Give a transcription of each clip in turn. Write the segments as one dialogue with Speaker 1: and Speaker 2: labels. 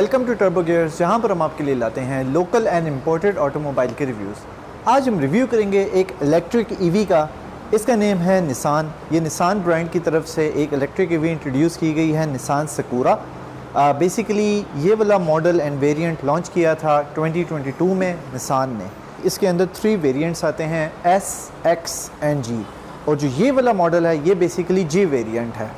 Speaker 1: Welcome to turbo gears, जहाँ पर हम आपके लिए लाते हैं लोकल एंड इम्पोर्टेड ऑटोमोबाइल के रिव्यूज़। आज हम रिव्यू करेंगे एक इलेक्ट्रिक ईवी का। इसका नेम है निसान। ये निसान ब्रांड की तरफ से एक इलेक्ट्रिक ईवी इंट्रोड्यूस की गई है, निसान सकूरा। बेसिकली ये वाला मॉडल एंड वेरिएंट लॉन्च किया था 2022 में निसान ने। इसके अंदर 3 वेरिएंट्स आते हैं, S, X एंड G। और जो ये वाला मॉडल है ये बेसिकली G वेरिएंट है।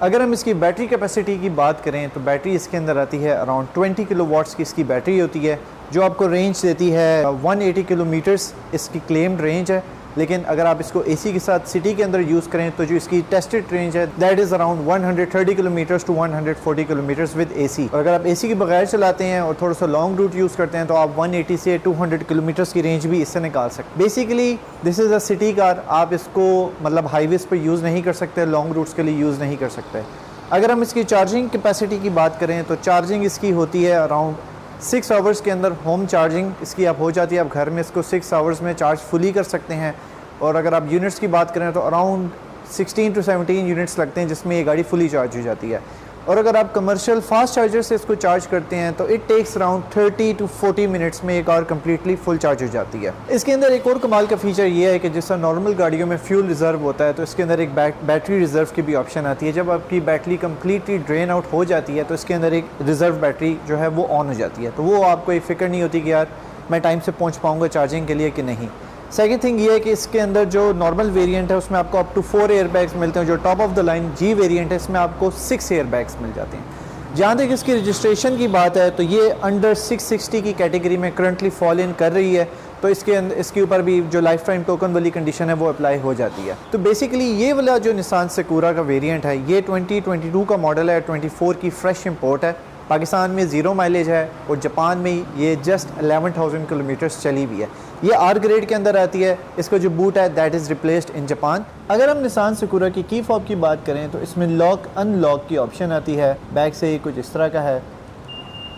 Speaker 1: अगर हम इसकी बैटरी कैपेसिटी की बात करें तो बैटरी इसके अंदर आती है अराउंड 20 किलोवाट्स की इसकी बैटरी होती है, जो आपको रेंज देती है 180 किलोमीटर्स इसकी क्लेम्ड रेंज है। लेकिन अगर आप इसको एसी के साथ सिटी के अंदर यूज़ करें तो जो इसकी टेस्टेड रेंज है that is around 130 kilometres to 140 kilometres with AC. और अगर आप एसी के बगैर चलाते हैं और थोड़ा सा लॉन्ग रूट यूज़ करते हैं तो आप 180 से 200 किलोमीटर्स की रेंज भी इससे निकाल सकते हैं। Basically this is a city car. आप इसको मतलब हाईवेज़ पर यूज़ नहीं कर सकते, लॉन्ग रूट्स के लिए यूज़ नहीं कर सकते। अगर हम इसकी चार्जिंग कैपेसिटी की बात करें तो चार्जिंग इसकी होती है अराउंड 6 आवर्स के अंदर। होम चार्जिंग इसकी आप हो जाती है, आप घर में इसको 6 आवर्स में चार्ज फुली कर सकते हैं। और अगर आप यूनिट्स की बात करें तो अराउंड 16 टू 17 यूनिट्स लगते हैं जिसमें ये गाड़ी फुली चार्ज हो जाती है। और अगर आप कमर्शियल फास्ट चार्जर से इसको चार्ज करते हैं तो it takes around 30 to 40 minutes में एक और कम्प्लीटली फुल चार्ज हो जाती है। इसके अंदर एक और कमाल का फीचर ये है कि जैसा नॉर्मल गाड़ियों में फ्यूल रिजर्व होता है तो इसके अंदर एक बैटरी रिजर्व की भी ऑप्शन आती है। जब आपकी बैटरी कम्प्लीटली ड्रेन आउट हो जाती है तो इसके अंदर एक रिजर्व बैटरी जो है वो ऑन हो जाती है, तो वो आपको एक फ़िक्र नहीं होती कि यार मैं टाइम से पहुँच पाऊँगा चार्जिंग के लिए कि नहीं। सेकेंड थिंग ये है कि इसके अंदर जो नॉर्मल वेरिएंट है उसमें आपको अप टू 4 एयर बैग्स मिलते हैं। जो top of the line G variant है इसमें आपको 6 एयर बैग्स मिल जाते हैं। जहाँ तक इसकी रजिस्ट्रेशन की बात है तो ये अंडर 660 की कैटेगरी में करंटली फॉल इन कर रही है, तो इसके ऊपर भी जो लाइफ टाइम टोकन वाली कंडीशन है वो अप्लाई हो जाती है। तो बेसिकली ये वाला जो निसान सकूरा का वेरिएंट है ये 2022 का मॉडल है, 24 की फ्रेश इंपोर्ट है। पाकिस्तान में 0 माइलेज है और जापान में ये जस्ट 11,000 किलोमीटर्स चली हुई है। ये आर ग्रेड के अंदर आती है। इसका जो बूट है that is replaced in Japan. अगर हम निसान सकूरा की फॉब की बात करें तो इसमें लॉक अनलॉक की ऑप्शन आती है। बैक से ये कुछ इस तरह का है।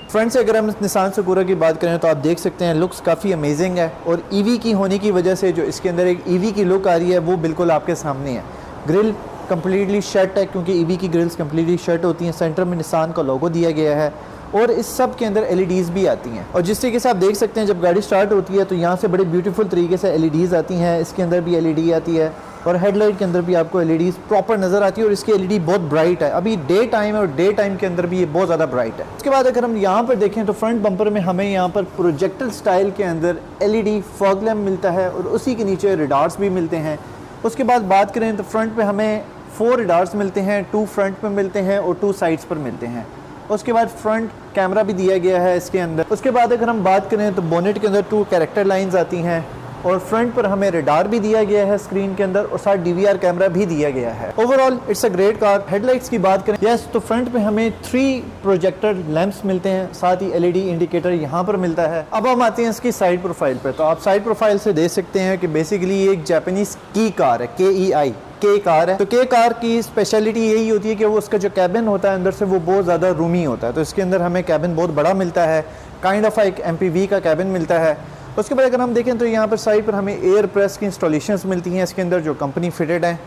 Speaker 1: फ्रंट से अगर हम निसान सकूरा की बात करें तो आप देख सकते हैं लुक्स काफ़ी अमेजिंग है। और ईवी की होने की वजह से जो इसके अंदर एक ईवी की लुक आ रही है वो बिल्कुल आपके सामने है। ग्रिल कम्प्लीटली शट है क्योंकि ईवी की ग्रिल्स कम्प्लीटली शट होती हैं। सेंटर में निसान का लोगो दिया गया है और इस सब के अंदर LEDs भी आती हैं। और जिस तरीके से आप देख सकते हैं जब गाड़ी स्टार्ट होती है तो यहाँ से बड़े ब्यूटीफुल तरीके से LEDs आती हैं। इसके अंदर भी LED आती है और हेडलाइट के अंदर भी आपको LEDs प्रॉपर नज़र आती है। और इसकी LED बहुत ब्राइट है। अभी डे टाइम है और डे टाइम के अंदर भी ये बहुत ज़्यादा ब्राइट है। उसके बाद अगर हम यहाँ पर देखें तो फ्रंट बम्पर में हमें यहाँ पर प्रोजेक्टर स्टाइल के अंदर LED फॉग लैम्प मिलता है और उसी के नीचे रिडार्स भी मिलते हैं। उसके बाद बात करें तो फ्रंट पे हमें 4 रिडार्स मिलते हैं, 2 फ्रंट पे मिलते हैं और 2 साइड्स पर मिलते हैं। उसके बाद फ्रंट कैमरा भी दिया गया है इसके अंदर। उसके बाद अगर हम बात करें तो बोनेट के अंदर 2 कैरेक्टर लाइंस आती हैं और फ्रंट पर हमें रडार भी दिया गया है स्क्रीन के अंदर और साथ DVR कैमरा भी दिया गया है। Overall it's a great car. Headlights की बात करें तो फ्रंट पे हमें 3 प्रोजेक्टर लैंप्स मिलते हैं, साथ ही LED इंडिकेटर यहाँ पर मिलता है। अब हम आते हैं इसकी साइड प्रोफाइल पे। तो आप साइड प्रोफाइल से देख सकते हैं कि बेसिकली ये एक जापानीज की कार है, KEI के कार है। तो के कार की स्पेशलिटी यही होती है कि वो उसका जो कैबिन होता है अंदर से वो बहुत ज़्यादा रूमी होता है। तो इसके अंदर हमें कैबिन बहुत बड़ा मिलता है, काइंड ऑफ एक MPV का कैबिन मिलता है। उसके बाद अगर हम देखें तो यहाँ पर साइड पर हमें एयर प्रेस की इंस्टॉलेशंस मिलती हैं इसके अंदर जो कंपनी फिटेड हैं।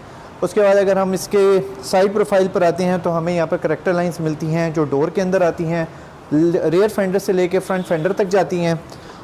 Speaker 1: उसके बाद अगर हम इसके साइड प्रोफाइल पर आते हैं तो हमें यहाँ पर करेक्टर लाइंस मिलती हैं जो डोर के अंदर आती हैं, रेयर फेंडर से लेके फ्रंट फेंडर तक जाती हैं।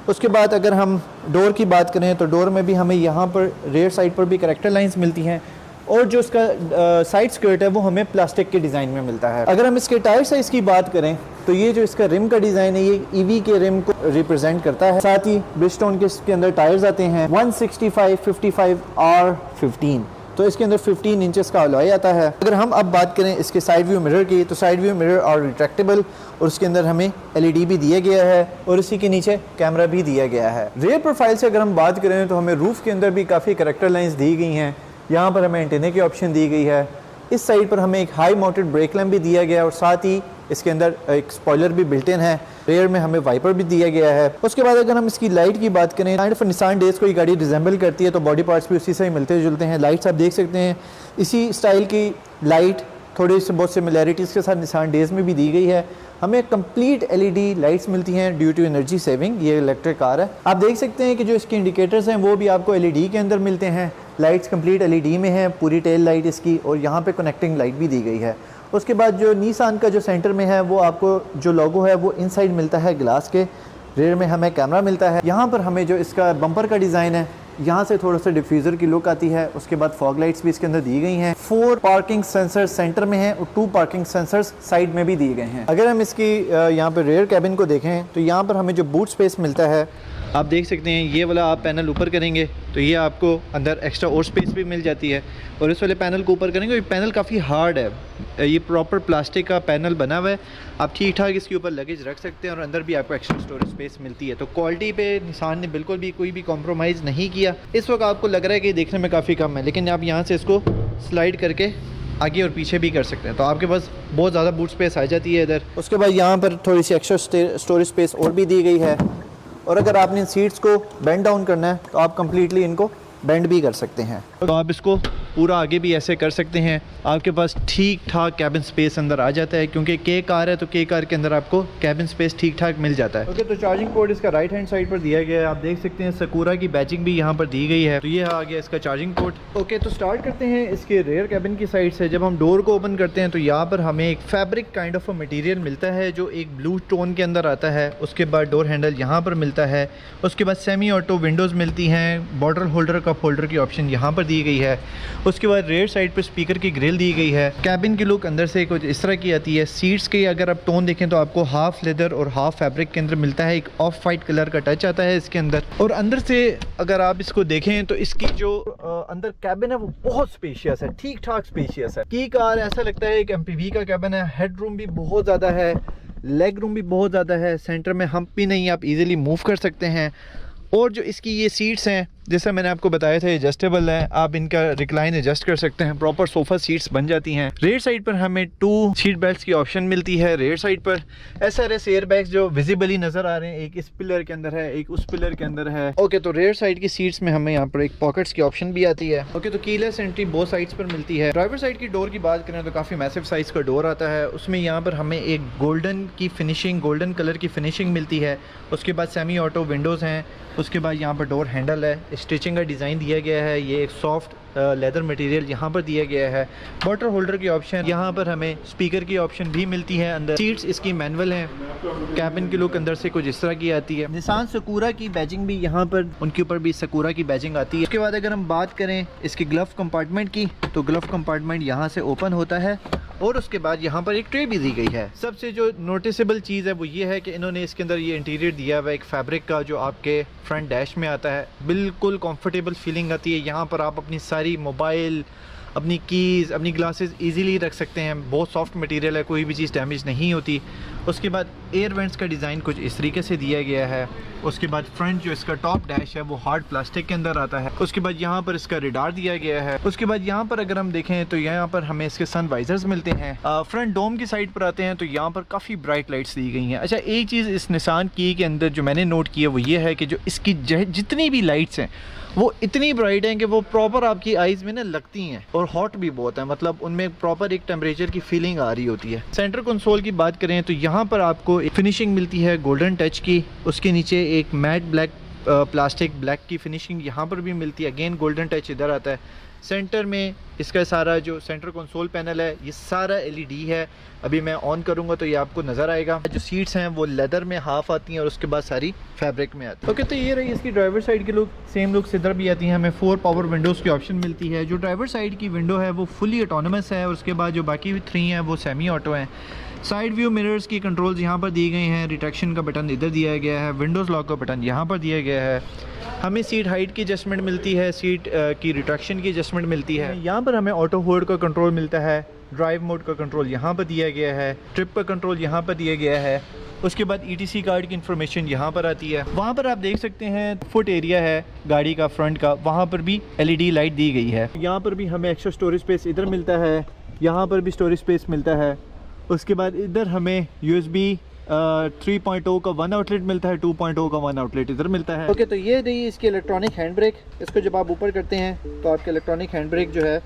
Speaker 1: उसके बाद अगर हम डोर की बात करें तो डोर में भी हमें यहाँ पर रेयर साइड पर भी करेक्टर लाइंस मिलती हैं और जो इसका साइड स्कर्ट है वो हमें प्लास्टिक के डिज़ाइन में मिलता है। अगर हम इसके टायर साइज़ की बात करें तो ये जो इसका रिम का डिज़ाइन है ये ईवी के रिम को रिप्रेजेंट करता है। साथ ही ब्रिजस्टोन के इसके अंदर टायर्स आते हैं 165 55 R15। तो इसके अंदर 15 इंचेस का अलॉय आता है। अगर हम अब बात करें इसके साइड व्यू मिरर की तो साइड व्यू मिरर और रिट्रैक्टेबल और उसके अंदर हमें LED भी दिया गया है और इसी के नीचे कैमरा भी दिया गया है। रेयर प्रोफाइल से अगर हम बात करें तो हमें रूफ के अंदर भी काफ़ी करेक्टर लाइन्स दी गई हैं। यहाँ पर हमें एंटेने की ऑप्शन दी गई है। इस साइड पर हमें एक हाई माउंटेड ब्रेक लैम्प भी दिया गया है और साथ ही इसके अंदर एक स्पॉइलर भी बिल्ट इन है। रेयर में हमें वाइपर भी दिया गया है। उसके बाद अगर हम इसकी लाइट की बात करें काइंड ऑफ निसान डेज को ये गाड़ी रिजेंबल करती है तो बॉडी पार्ट्स भी उसी से ही मिलते जुलते हैं। लाइट्स आप देख सकते हैं इसी स्टाइल की लाइट थोड़ी से बहुत सिमिलैरिटीज़ के साथ निसान डेज में भी दी गई है। हमें कंप्लीट LED लाइट्स मिलती हैं ड्यू टू एनर्जी सेविंग। ये इलेक्ट्रिक कार है। आप देख सकते हैं कि जो इसके इंडिकेटर्स हैं वो भी आपको LED के अंदर मिलते हैं। लाइट्स कंप्लीट LED में है, पूरी टेल लाइट इसकी, और यहाँ पे कनेक्टिंग लाइट भी दी गई है। उसके बाद जो निसान का जो सेंटर में है वो आपको जो लोगो है वो इनसाइड मिलता है ग्लास के। रेयर में हमें कैमरा मिलता है। यहाँ पर हमें जो इसका बम्पर का डिज़ाइन है, यहाँ से थोड़ा सा डिफ्यूज़र की लुक आती है। उसके बाद फॉग लाइट्स भी इसके अंदर दी गई हैं। 4 पार्किंग सेंसर सेंटर में हैं और 2 पार्किंग सेंसर्स साइड में भी दिए गए हैं। अगर हम इसकी यहाँ पर रेयर कैबिन को देखें तो यहाँ पर हमें जो बूट स्पेस मिलता है, आप देख सकते हैं ये वाला आप पैनल ऊपर करेंगे तो ये आपको अंदर एक्स्ट्रा और स्पेस भी मिल जाती है। और इस वाले पैनल को ऊपर करेंगे, ये पैनल काफ़ी हार्ड है, ये प्रॉपर प्लास्टिक का पैनल बना हुआ है। आप ठीक ठाक इसके ऊपर लगेज रख सकते हैं और अंदर भी आपको एक्स्ट्रा स्टोरेज स्पेस मिलती है। तो क्वालिटी पे निसान ने बिल्कुल भी कोई भी कॉम्प्रोमाइज़ नहीं किया। इस वक्त आपको लग रहा है कि देखने में काफ़ी कम है, लेकिन आप यहाँ से इसको स्लाइड करके आगे और पीछे भी कर सकते हैं, तो आपके पास बहुत ज़्यादा बूट स्पेस आ जाती है इधर। उसके बाद यहाँ पर थोड़ी सी एक्स्ट्रा स्टोरेज स्पेस और भी दी गई है। और अगर आपने इन सीट्स को बेंड डाउन करना है तो आप कम्प्लीटली इनको बेंड भी कर सकते हैं। तो आप इसको पूरा आगे भी ऐसे कर सकते हैं। आपके पास ठीक ठाक कैबिन स्पेस अंदर आ जाता है, क्योंकि के कार है तो के कार के अंदर आपको कैबिन स्पेस ठीक ठाक मिल जाता है। ओके, तो चार्जिंग पोर्ट इसका राइट हैंड साइड पर दिया गया है। आप देख सकते हैं सकूरा की बैचिंग भी यहाँ पर दी गई है। तो ये आ गया इसका चार्जिंग पोर्ट। ओके, तो स्टार्ट करते हैं इसके रेयर कैबिन की साइड से। जब हम डोर को ओपन करते हैं तो यहाँ पर हमें एक फैब्रिक काइंड ऑफ मटेरियल मिलता है जो एक ब्लू टोन के अंदर आता है। उसके बाद डोर हैंडल यहाँ पर मिलता है। उसके बाद सेमी ऑटो विंडोज़ मिलती हैं। बॉटल होल्डर, कप होल्डर की ऑप्शन यहाँ पर दी गई है। उसके बाद रेयर साइड पर स्पीकर की ग्रिल दी गई है। कैबिन की लुक अंदर से कुछ इस तरह की आती है। सीट्स के अगर आप टोन देखें तो आपको हाफ लेदर और हाफ फैब्रिक के अंदर मिलता है। एक ऑफ वाइट कलर का टच आता है इसके अंदर। और अंदर से अगर आप इसको देखें तो इसकी जो अंदर कैबिन है वो बहुत स्पेशियस है, ठीक ठाक स्पेशियस है। की कार ऐसा लगता है एक एमपीवी का कैबिन है। हेड रूम भी बहुत ज़्यादा है, लेग रूम भी बहुत ज़्यादा है। सेंटर में हम्प भी नहीं, आप इजीली मूव कर सकते हैं। और जो इसकी ये सीट्स हैं, जैसा मैंने आपको बताया था, एडजस्टेबल है। आप इनका रिक्लाइन एडजस्ट कर सकते हैं, प्रॉपर सोफ़ा सीट्स बन जाती हैं। रेयर साइड पर हमें 2 सीट बेल्ट्स की ऑप्शन मिलती है। रेयर साइड पर SRS एयर बैग्स जो विजिबली नज़र आ रहे हैं, एक इस पिलर के अंदर है, एक उस पिलर के अंदर है। ओके, तो रेयर साइड की सीट्स में हमें यहाँ पर एक पॉकेट्स की ऑप्शन भी आती है। ओके, तो कीलेस एंट्री बोथ साइड्स पर मिलती है। ड्राइवर साइड की डोर की बात करें तो काफ़ी मैसिव साइज़ का डोर आता है। उसमें यहाँ पर हमें एक गोल्डन कलर की फिनिशिंग मिलती है। उसके बाद सेमी ऑटो विंडोज़ हैं। उसके बाद यहाँ पर डोर हैंडल है। स्टिचिंग का डिज़ाइन दिया गया है। ये एक सॉफ्ट लेदर मटेरियल यहाँ पर दिया गया है। बॉटल होल्डर की ऑप्शन, यहाँ पर हमें स्पीकर की ऑप्शन भी मिलती है अंदर। सीट्स इसकी मैनुअल हैं। कैबिन की लुक अंदर से कुछ इस तरह की आती है। निसान सकूरा की बैजिंग भी यहाँ पर, उनके ऊपर भी सकूरा की बैजिंग आती है। उसके बाद अगर हम बात करें इसके ग्लव कंपार्टमेंट की, तो ग्लव कंपार्टमेंट यहाँ से ओपन होता है और उसके बाद यहाँ पर एक ट्रे भी दी गई है। सबसे जो नोटिसेबल चीज़ है वो ये है कि इन्होंने इसके अंदर ये इंटीरियर दिया हुआ है एक फैब्रिक का, जो आपके फ्रंट डैश में आता है। बिल्कुल कंफर्टेबल फीलिंग आती है। यहाँ पर आप अपनी सारी मोबाइल, अपनी कीज़, अपनी ग्लासेस इजीली रख सकते हैं। बहुत सॉफ्ट मटेरियल है, कोई भी चीज़ डैमेज नहीं होती। उसके बाद एयर वेंट्स का डिज़ाइन कुछ इस तरीके से दिया गया है। उसके बाद फ्रंट जो इसका टॉप डैश है वो हार्ड प्लास्टिक के अंदर आता है। उसके बाद यहाँ पर इसका रेडार दिया गया है। उसके बाद यहाँ पर अगर हम देखें तो यहाँ पर हमें इसके सन वाइजर्स मिलते हैं। फ्रंट डोम की साइड पर आते हैं तो यहाँ पर काफ़ी ब्राइट लाइट्स दी गई हैं। अच्छा, एक चीज़ इस निसान की के अंदर जो मैंने नोट की है वो ये है कि जो इसकी जितनी भी लाइट्स हैं वो इतनी ब्राइट हैं कि वो प्रॉपर आपकी आइज़ में ना लगती हैं, और हॉट भी बहुत है, मतलब उनमें प्रॉपर एक टेम्परेचर की फीलिंग आ रही होती है। सेंटर कंसोल की बात करें तो यहाँ पर आपको एक फिनिशिंग मिलती है गोल्डन टच की। उसके नीचे एक मैट ब्लैक प्लास्टिक ब्लैक की फिनिशिंग यहाँ पर भी मिलती है। अगेन गोल्डन टच इधर आता है। सेंटर में इसका सारा जो सेंटर कंसोल पैनल है ये सारा LED है। अभी मैं ऑन करूँगा तो ये आपको नज़र आएगा। जो सीट्स हैं वो लेदर में हाफ आती हैं और उसके बाद सारी फैब्रिक में आती है। ओके, तो ये रही इसकी ड्राइवर साइड की लुक। सेम लुक इधर भी आती है। हमें 4 पावर विंडोज़ की ऑप्शन मिलती है। जो ड्राइवर साइड की विंडो है वो फुली ऑटोनमस है और उसके बाद जो बाकी 3 हैं वो सेमी ऑटो हैं। साइड व्यू मिरर्स की कंट्रोल्स यहाँ पर दी गई हैं। रिट्रैक्शन का बटन इधर दिया गया है। विंडोज़ लॉक का बटन यहाँ पर दिया गया है। हमें सीट हाइट की एडजस्टमेंट मिलती है। सीट की रिट्रैक्शन की एडजस्टमेंट मिलती है। यहाँ पर हमें ऑटो होल्ड का कंट्रोल मिलता है। ड्राइव मोड का कंट्रोल यहाँ पर दिया गया है। ट्रिप का कंट्रोल यहाँ पर दिया गया है। उसके बाद ETC कार्ड की इन्फॉर्मेशन यहाँ पर आती है। वहाँ पर आप देख सकते हैं फुट एरिया है गाड़ी का फ्रंट का, वहाँ पर भी LED लाइट दी गई है। यहाँ पर भी हमें एक्स्ट्रा स्टोरेज स्पेस इधर मिलता है। यहाँ पर भी स्टोरेज स्पेस मिलता है। उसके बाद इधर हमें USB 3.0 का 1 आउटलेट मिलता है। 2.0 का 1 आउटलेट इधर मिलता है। ओके, तो ये रही इसकी इलेक्ट्रॉनिक हैंड ब्रेक। इसको जब आप ऊपर करते हैं तो आपकी इलेक्ट्रॉनिक हैंड ब्रेक जो है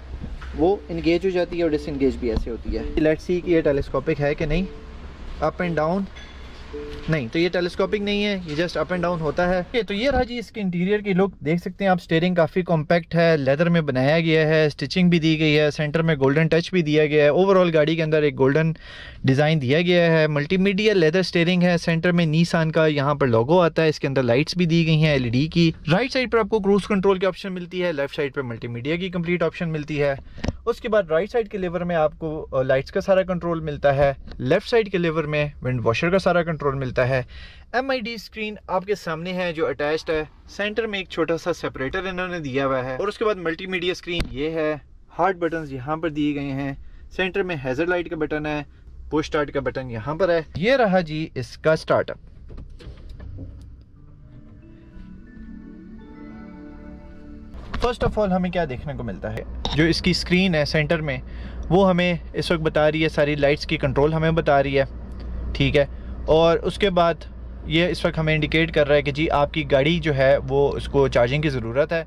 Speaker 1: वो इंगेज हो जाती है और डिसएंगेज भी ऐसे होती है। लेट्स सी कि ये टेलीस्कोपिक है कि नहीं। अप एंड डाउन नहीं, तो ये टेलीस्कोपिक नहीं है, ये जस्ट अप एंड डाउन होता है। ये तो ये रहा जी इसके इंटीरियर की लुक। देख सकते हैं आप, स्टीयरिंग काफ़ी कॉम्पैक्ट है, लेदर में बनाया गया है, स्टिचिंग भी दी गई है, सेंटर में गोल्डन टच भी दिया गया है। ओवरऑल गाड़ी के अंदर एक गोल्डन डिज़ाइन दिया गया है। मल्टीमीडिया लेदर स्टीयरिंग है, सेंटर में नीसान का यहाँ पर लोगो आता है, इसके अंदर लाइट्स भी दी गई हैं LED की। राइट साइड पर आपको क्रूज कंट्रोल की ऑप्शन मिलती है, लेफ्ट साइड पर मल्टीमीडिया की कंप्लीट ऑप्शन मिलती है। उसके बाद राइट साइड के लीवर में आपको लाइट्स का सारा कंट्रोल मिलता है, लेफ्ट साइड के लीवर में विंड वॉशर का सारा कंट्रोल मिलता है। MID स्क्रीन आपके सामने है जो अटैच्ड है, सेंटर में एक छोटा सा सेपरेटर इन्होंने दिया हुआ है। और उसके बाद मल्टीमीडिया स्क्रीन ये है, हार्ड बटन्स यहाँ पर दिए गए हैं, सेंटर में हैजर्ड लाइट का बटन है, पुश स्टार्ट का बटन यहाँ पर है। ये रहा जी इसका स्टार्टअप। फर्स्ट ऑफ ऑल हमें क्या देखने को मिलता है, जो इसकी स्क्रीन है सेंटर में वो हमें इस वक्त बता रही है, सारी लाइट्स की कंट्रोल हमें बता रही है, ठीक है। और उसके बाद ये इस वक्त हमें इंडिकेट कर रहा है कि जी आपकी गाड़ी जो है वो उसको चार्जिंग की ज़रूरत है।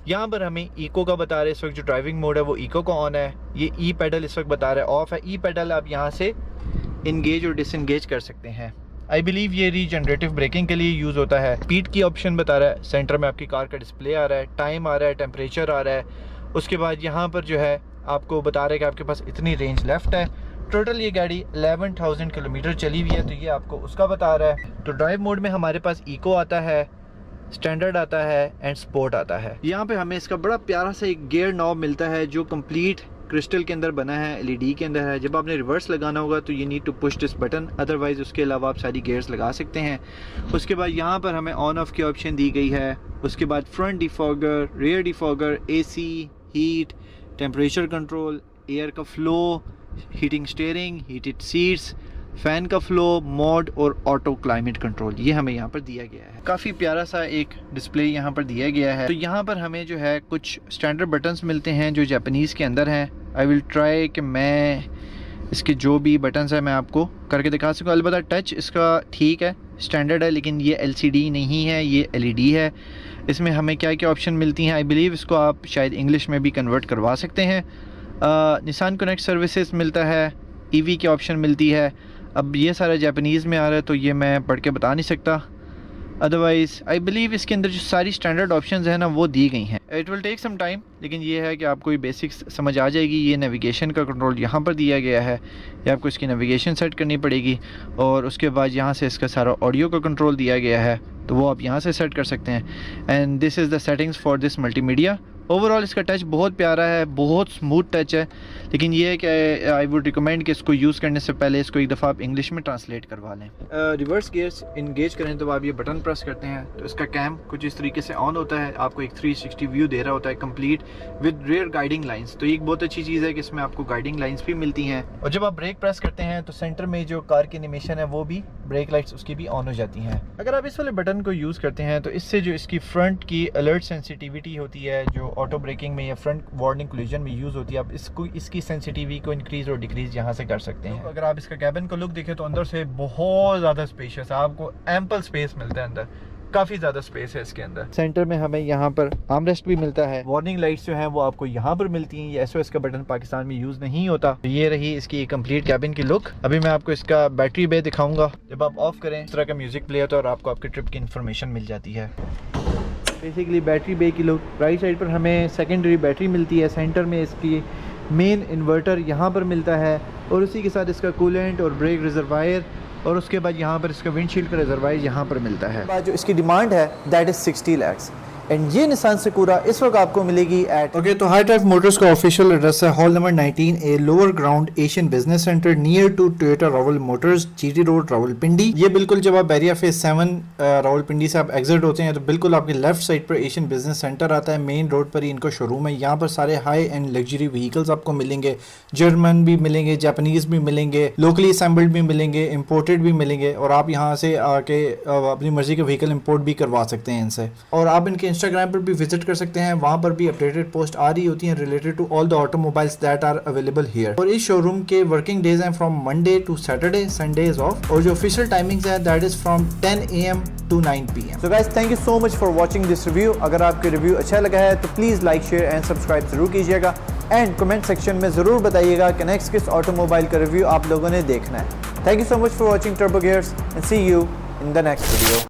Speaker 1: यहाँ पर हमें इको का बता रहे हैं, इस वक्त जो ड्राइविंग मोड है वो इको का ऑन है। ये ई पैडल इस वक्त बता रहा है ऑफ है। ई पैडल आप यहाँ से इंगेज और डिसंगेज कर सकते हैं। आई बिलीव ये रीजनरेटिव ब्रेकिंग के लिए यूज़ होता है। स्पीड की ऑप्शन बता रहा है, सेंटर में आपकी कार का डिस्प्ले आ रहा है, टाइम आ रहा है, टेम्परेचर आ रहा है। उसके बाद यहाँ पर जो है आपको बता रहा है कि आपके पास इतनी रेंज लेफ्ट है। टोटल ये गाड़ी 11,000 किलोमीटर चली हुई है, तो ये आपको उसका बता रहा है। तो ड्राइव मोड में हमारे पास इको आता है, स्टैंडर्ड आता है एंड स्पोर्ट आता है। यहाँ पे हमें इसका बड़ा प्यारा सा एक गियर नॉब मिलता है जो कंप्लीट क्रिस्टल के अंदर बना है, LED के अंदर है। जब आपने रिवर्स लगाना होगा तो ये need to push this button, otherwise उसके अलावा आप सारी गियर्स लगा सकते हैं। उसके बाद यहाँ पर हमें ऑन ऑफ की ऑप्शन दी गई है। उसके बाद front defogger, rear defogger, AC, heat, temperature control, air का flow, heating steering, heated seats, fan का फ्लो, मोड और ऑटो क्लाइमेट कंट्रोल, ये हमें यहाँ पर दिया गया है। काफ़ी प्यारा सा एक डिस्प्ले यहाँ पर दिया गया है। तो यहाँ पर हमें जो है कुछ स्टैंडर्ड बटन्स मिलते हैं जो जापानीज़ के अंदर हैं। आई विल ट्राई कि मैं इसके जो भी बटन्स हैं मैं आपको करके दिखा सकूँ। अलबत्ता टच इसका ठीक है, स्टैंडर्ड है, लेकिन ये LCD नहीं है, ये LED है। इसमें हमें क्या क्या ऑप्शन मिलती हैं, आई बिलीव इसको आप शायद इंग्लिश में भी कन्वर्ट करवा सकते हैं। निसान कनेक्ट सर्विसेज मिलता है, EV की ऑप्शन मिलती है। अब ये सारा जापानीज़ में आ रहा है तो ये मैं पढ़ के बता नहीं सकता। अदरवाइज़ आई बिलीव इसके अंदर जो सारी स्टैंडर्ड ऑप्शंस हैं ना वो दी गई हैं। It will take some time, लेकिन ये है कि आपको ये बेसिक्स समझ आ जाएगी। ये नेविगेशन का कंट्रोल यहाँ पर दिया गया है, ये आपको इसकी नेविगेशन सेट करनी पड़ेगी। और उसके बाद यहाँ से इसका सारा ऑडियो का कंट्रोल दिया गया है, तो वो आप यहाँ से सेट कर सकते हैं। And this is the settings for this multimedia. Overall इसका टच बहुत प्यारा है, बहुत स्मूथ टच है, लेकिन ये है कि आई वुड रिकमेंड कि इसको यूज़ करने से पहले इसको एक दफ़ा आप इंग्लिश में ट्रांसलेट करवा लें। रिवर्स गियर्स इंगेज करें तो आप ये बटन प्रेस करते हैं तो इसका कैम कुछ इस तरीके से ऑन होता है, आपको एक 360 व्यू दे रहा होता है complete with rear guiding lines. तो एक बहुत अच्छी चीज़ है कि इसमें आपको गाइडिंग लाइंस भी मिलती हैं। और जब आप ब्रेक प्रेस करते हैं तो सेंटर में जो कार की एनिमेशन है वो भी, ब्रेक लाइट्स उसकी भी ऑन हो जाती हैं। अगर आप इस वाले बटन को यूज़ करते हैं तो इससे जो इसकी फ्रंट की अलर्ट सेंसिटिविटी होती है, जो ऑटो ब्रेकिंग में या फ्रंट वार्निंग कोलिजन में यूज़ होती है, आप इसकी सेंसिटिविटी को इंक्रीज़ और डिक्रीज़ यहाँ से कर सकते हैं। तो अगर आप इसका कैबिन का लुक देखें तो अंदर से बहुत ज़्यादा स्पेशियस है, आपको एम्पल स्पेस मिलता है अंदर, काफ़ी ज़्यादा स्पेस है इसके अंदर। सेंटर में हमें यहाँ पर आर्मरेस्ट भी मिलता है। वार्निंग लाइट्स जो हैं वो आपको यहाँ पर मिलती हैं। ये SOS का बटन पाकिस्तान में यूज़ नहीं होता। तो ये रही इसकी कंप्लीट कैबिन की लुक। अभी मैं आपको इसका बैटरी बे दिखाऊंगा। जब आप ऑफ करें इस तरह का म्यूज़िक प्ले होता है और आपको आपके ट्रिप की इन्फॉर्मेशन मिल जाती है। बेसिकली बैटरी बे की लुक। राइट साइड पर हमें सेकेंडरी बैटरी मिलती है, सेंटर में इसकी मेन इन्वर्टर यहाँ पर मिलता है, और उसी के साथ इसका कूलेंट और ब्रेक रिजर्वायर, और उसके बाद यहाँ पर इसका विंडशील्ड का रिजर्वायर यहाँ पर मिलता है। जो इसकी डिमांड है दैट इज़ 60 लाख, एंड ये निसान सिकुरा इस वक्त आपको मिलेगी एट ओके। तो हाई ड्राइव मोटर्स का ऑफिशियल एड्रेस है hall number 19A, lower ground Asian business centre, near to Toyota Rawal motors, GT road Rawalpindi. ये बिल्कुल जब आप बैरिया फेज 7 रावलपिंडी से आप एग्जिट होते हैं तो बिल्कुल आपके लेफ्ट साइड पर एशियन बिजनेस सेंटर आता है। मेन रोड पर ही इनका शोरूम है। यहाँ पर सारे हाई एंड लग्जरी व्हीकल्स आपको मिलेंगे, जर्मन भी मिलेंगे, जापानीज भी मिलेंगे, लोकली असेंबल्ड भी मिलेंगे, इम्पोर्टेड भी मिलेंगे, और आप यहाँ से आके अपनी मर्जी के व्हीकल इम्पोर्ट भी करवा सकते हैं इनसे। और आप इनके इंस्टाग्राम पर भी विजिट कर सकते हैं, वहां पर भी अपडेटेड पोस्ट आ रही होती हैं related to all the automobiles that are available here. और इस शोरूम के वर्किंग डेज हैं from Monday to Saturday, Sunday is off, और जो ऑफिशियल टाइमिंग्स है that is from 10 AM to 9 PM। So guys, thank you so much for watching this review. अगर आपके review अच्छा लगा है तो please like, share and subscribe जरूर कीजिएगा, एंड कमेंट सेक्शन में ज़रूर बताइएगा कि नेक्स्ट किस ऑटोमोबाइल का रिव्यू आप लोगों ने देखना है। Thank you so much for watching Turbo Gears and see you in the next video.